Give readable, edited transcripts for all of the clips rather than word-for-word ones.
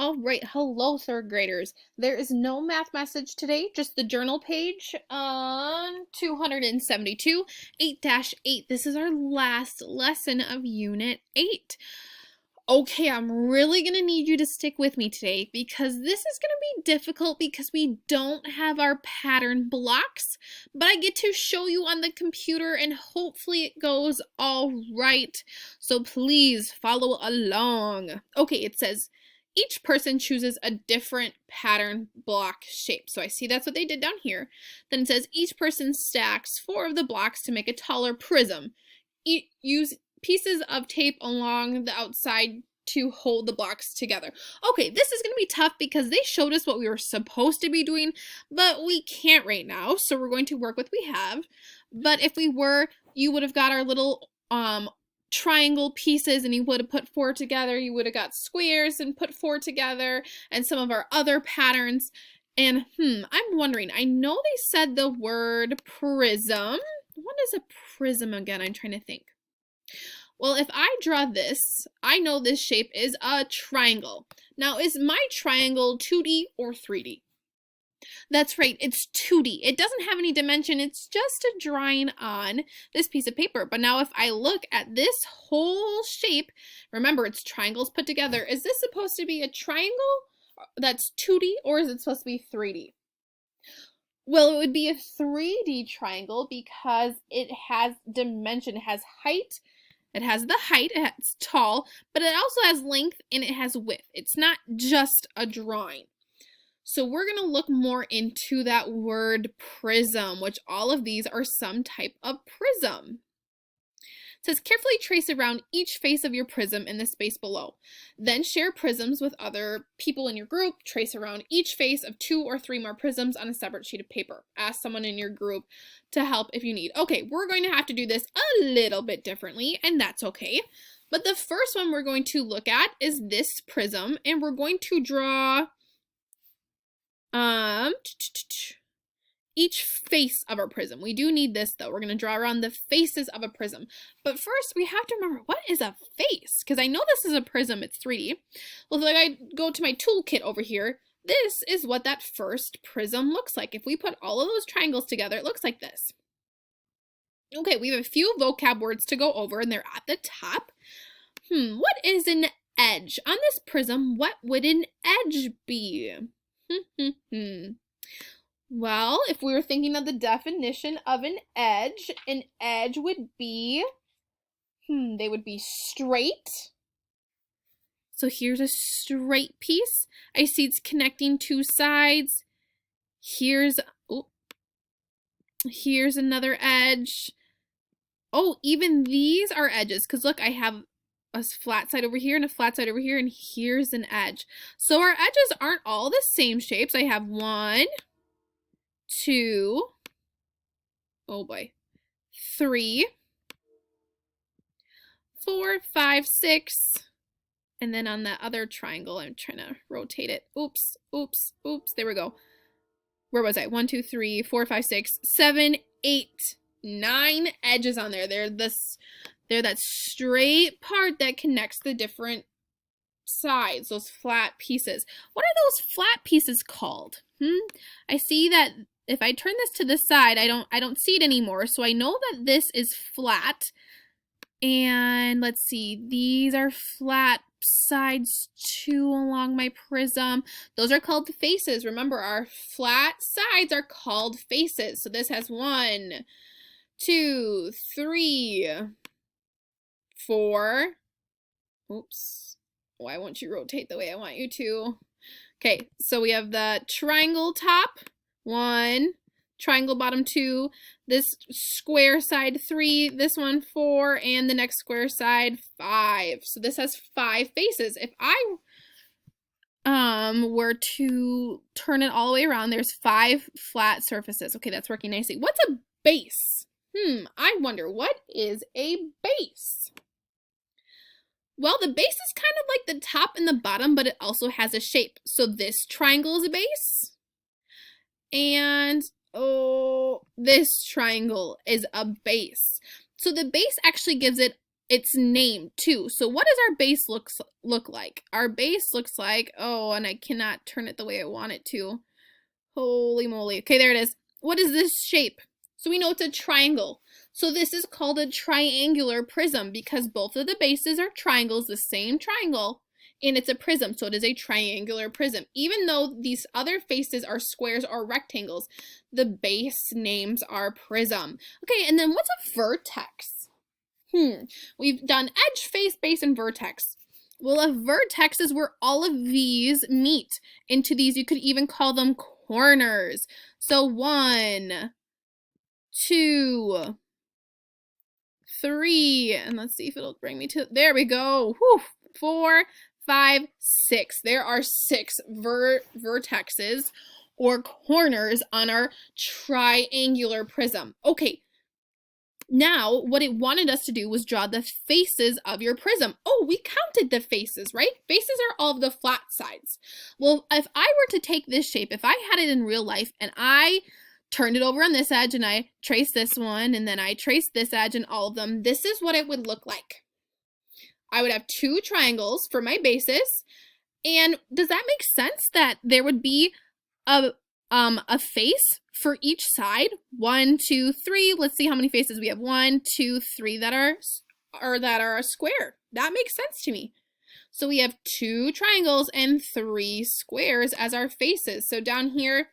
All right, hello, third graders. There is no math message today, just the journal page on 272, 8-8. This is our last lesson of Unit 8. Okay, I'm really going to need you to stick with me today because this is going to be difficult because we don't have our pattern blocks, but I get to show you on the computer and hopefully it goes all right. So please follow along. Okay, it says, each person chooses a different pattern block shape. So I see that's what they did down here. Then it says each person stacks 4 of the blocks to make a taller prism. Use pieces of tape along the outside to hold the blocks together. Okay, this is going to be tough because they showed us what we were supposed to be doing, but we can't right now. So we're going to work with what we have. But if we were, you would have got our little triangle pieces and you would have put 4 together. You would have got squares and put 4 together and some of our other patterns. And I'm wondering, I know they said the word prism. What is a prism again? I'm trying to think. Well, if I draw this, I know this shape is a triangle. Now, is my triangle 2D or 3D? That's right, it's 2D. It doesn't have any dimension, it's just a drawing on this piece of paper. But now if I look at this whole shape, remember it's triangles put together. Is this supposed to be a triangle that's 2D or is it supposed to be 3D? Well, it would be a 3D triangle because it has dimension, it has height. It has the height, it's tall, but it also has length and it has width. It's not just a drawing. So we're going to look more into that word prism, which all of these are some type of prism. It says carefully trace around each face of your prism in the space below. Then share prisms with other people in your group. Trace around each face of 2 or 3 more prisms on a separate sheet of paper. Ask someone in your group to help if you need. Okay, we're going to have to do this a little bit differently, and that's okay. But the first one we're going to look at is this prism, and we're going to draw each face of our prism. We do need this though. We're going to draw around the faces of a prism. But first we have to remember, what is a face? Because I know this is a prism, it's 3D. Well, if I go to my toolkit over here, this is what that first prism looks like. If we put all of those triangles together, it looks like this. Okay, we have a few vocab words to go over and they're at the top. What is an edge? On this prism, what would an edge be? Well, if we were thinking of the definition of an edge would be, they would be straight. So here's a straight piece. I see it's connecting 2 sides. Here's another edge. Oh, even these are edges, because look, I have a flat side over here and a flat side over here, and here's an edge. So our edges aren't all the same shapes. I have 1, 2, oh boy, 3, 4, 5, 6, and then on that other triangle, I'm trying to rotate it. Oops, there we go. Where was I? 1, 2, 3, 4, 5, 6, 7, 8, 9 edges on there. They're that straight part that connects the different sides, those flat pieces. What are those flat pieces called? I see that if I turn this to the side, I don't see it anymore. So I know that this is flat. And let's see, these are flat sides too along my prism. Those are called faces. Remember, our flat sides are called faces. So this has 1, 2, 3, 4. Oops. Why won't you rotate the way I want you to? Okay, so we have the triangle top, 1, triangle bottom 2, this square side 3, this one 4, and the next square side 5. So this has 5 faces. If I were to turn it all the way around, there's 5 flat surfaces. Okay, that's working nicely. What's a base? I wonder, what is a base? Well, the base is kind of like the top and the bottom, but it also has a shape. So this triangle is a base. And, this triangle is a base. So the base actually gives it it's named too. So what does our base look like? Our base looks like, oh, and I cannot turn it the way I want it to. Holy moly. Okay, there it is. What is this shape? So we know it's a triangle. So this is called a triangular prism because both of the bases are triangles, the same triangle, and it's a prism. So it is a triangular prism. Even though these other faces are squares or rectangles, the base names are prism. Okay, and then what's a vertex? We've done edge, face, base, and vertex. Well, a vertex is where all of these meet into these. You could even call them corners. So 1, 2, 3, and let's see if it'll bring me to, there we go. Whew, 4, 5, 6. There are 6 vertexes or corners on our triangular prism. Okay. Now, what it wanted us to do was draw the faces of your prism. Oh, we counted the faces, right? Faces are all of the flat sides. Well, if I were to take this shape, if I had it in real life and I turned it over on this edge and I traced this one and then I traced this edge and all of them, this is what it would look like. I would have 2 triangles for my bases. And does that make sense that there would be a face for each side? 1, 2, 3. Let's see how many faces we have. 1, 2, 3 that are a square. That makes sense to me. So we have 2 triangles and 3 squares as our faces. So down here,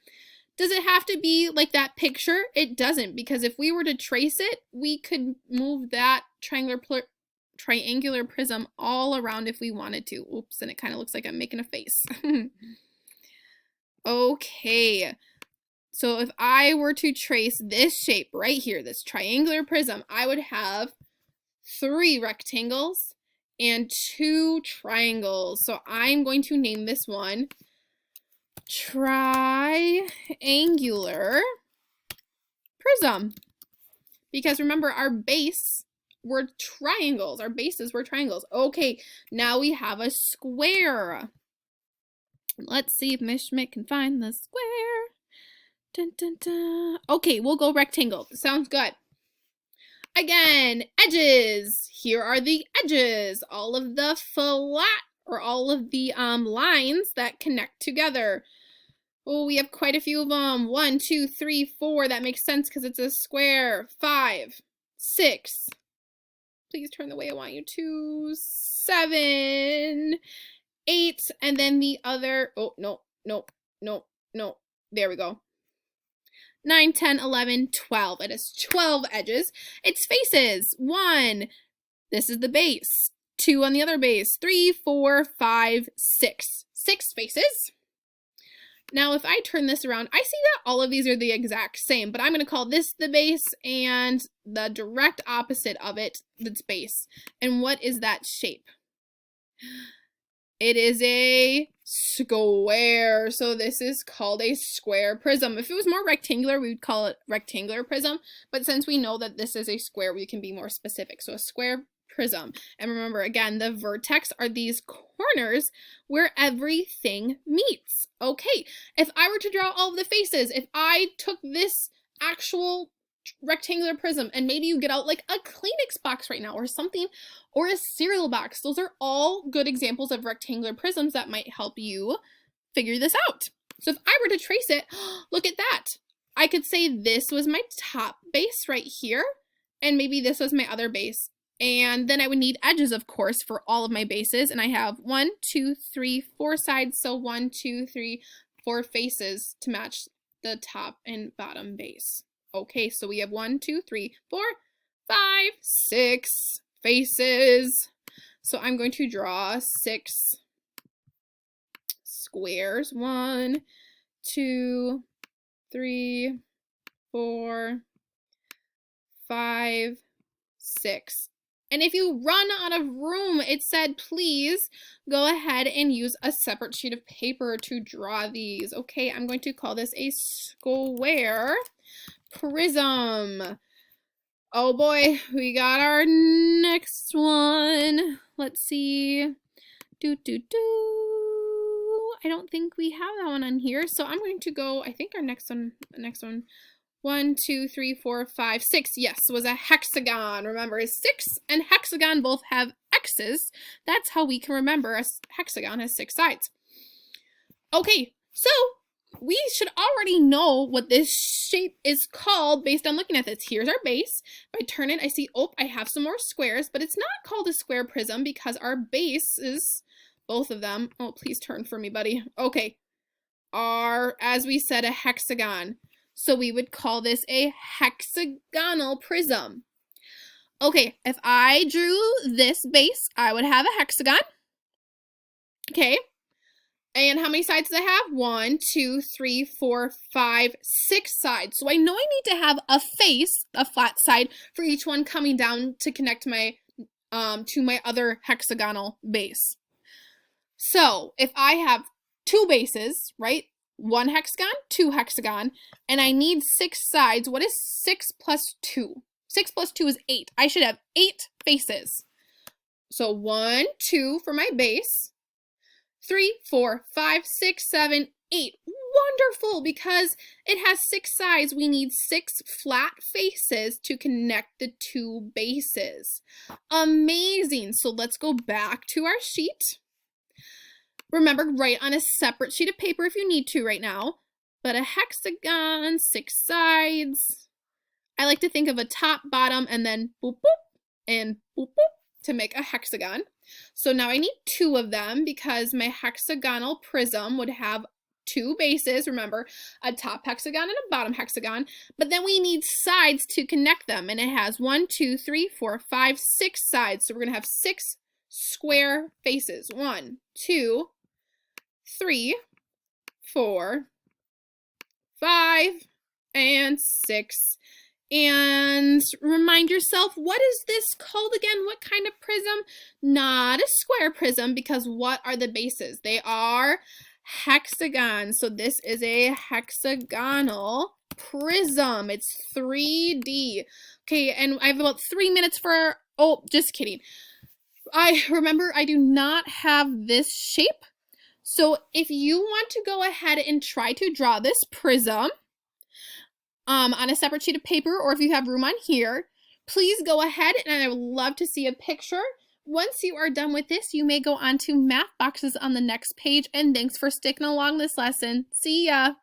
does it have to be like that picture? It doesn't, because if we were to trace it, we could move that triangular prism all around if we wanted to. Oops, and it kind of looks like I'm making a face. Okay, so if I were to trace this shape right here, this triangular prism, I would have 3 rectangles and 2 triangles. So I'm going to name this one triangular prism. Because remember, our base were triangles. Our bases were triangles. Okay, now we have a square. Let's see if Miss Schmidt can find the square. Dun, dun, dun. Okay, we'll go rectangle. Sounds good. Again, edges. Here are the edges. All of the flat, or all of the lines that connect together. Oh, we have quite a few of them. 1, 2, 3, 4. That makes sense because it's a square. 5, 6. Please turn the way I want you to. 7, 8, and then the other, oh, no. There we go. 9, 10, 11, 12. It has 12 edges. Its faces. 1, this is the base. 2 on the other base. 3, 4, 5, 6. 6 faces. Now, if I turn this around, I see that all of these are the exact same, but I'm going to call this the base and the direct opposite of it, that's base. And what is that shape? It is a square. So this is called a square prism. If it was more rectangular, we would call it rectangular prism. But since we know that this is a square, we can be more specific. So a square prism. And remember, again, the vertex are these corners where everything meets. Okay, if I were to draw all of the faces, if I took this actual rectangular prism and maybe you get out like a Kleenex box right now or something, or a cereal box, those are all good examples of rectangular prisms that might help you figure this out. So if I were to trace it, look at that. I could say this was my top base right here, and maybe this was my other base. And then I would need edges, of course, for all of my bases. And I have 1, 2, 3, 4 sides. So 1, 2, 3, 4 faces to match the top and bottom base. Okay, so we have 1, 2, 3, 4, 5, 6 faces. So I'm going to draw 6 squares. 1, 2, 3, 4, 5, 6. And if you run out of room, it said, please go ahead and use a separate sheet of paper to draw these. Okay, I'm going to call this a square prism. Oh boy, we got our next one. Let's see. I don't think we have that one on here. So I'm going to go, I think our next one 1, 2, 3, 4, 5, 6. Yes, was a hexagon. Remember, 6 and hexagon both have X's. That's how we can remember a hexagon has 6 sides. Okay, so we should already know what this shape is called based on looking at this. Here's our base. If I turn it, I see, oh, I have some more squares, but it's not called a square prism because our base is, both of them, oh, please turn for me, buddy. Okay, are, as we said, a hexagon. So we would call this a hexagonal prism. Okay, if I drew this base, I would have a hexagon. Okay. And how many sides does it have? 1, 2, 3, 4, 5, 6 sides. So I know I need to have a face, a flat side, for each one coming down to connect my to my other hexagonal base. So if I have 2 bases, right? 1 hexagon, 2 hexagon, and I need 6 sides. What is 6 plus 2? 6 plus 2 is 8. I should have 8 faces. So 1, 2 for my base. 3, 4, 5, 6, 7, 8. Wonderful, because it has 6 sides. We need 6 flat faces to connect the 2 bases. Amazing. So let's go back to our sheet. Remember, write on a separate sheet of paper if you need to right now. But a hexagon, 6 sides. I like to think of a top, bottom, and then boop, boop, and boop, boop to make a hexagon. So now I need 2 of them because my hexagonal prism would have 2 bases. Remember, a top hexagon and a bottom hexagon. But then we need sides to connect them. And it has 1, 2, 3, 4, 5, 6 sides. So we're going to have 6 square faces. 1, 2, 3, 4, 5, and 6. And remind yourself, what is this called again? What kind of prism? Not a square prism, because what are the bases? They are hexagons. So this is a hexagonal prism. It's 3D. Okay, and I have about 3 minutes for, oh, just kidding. I remember I do not have this shape. So if you want to go ahead and try to draw this prism on a separate sheet of paper, or if you have room on here, please go ahead, and I would love to see a picture. Once you are done with this, you may go on to math boxes on the next page, and thanks for sticking along this lesson. See ya!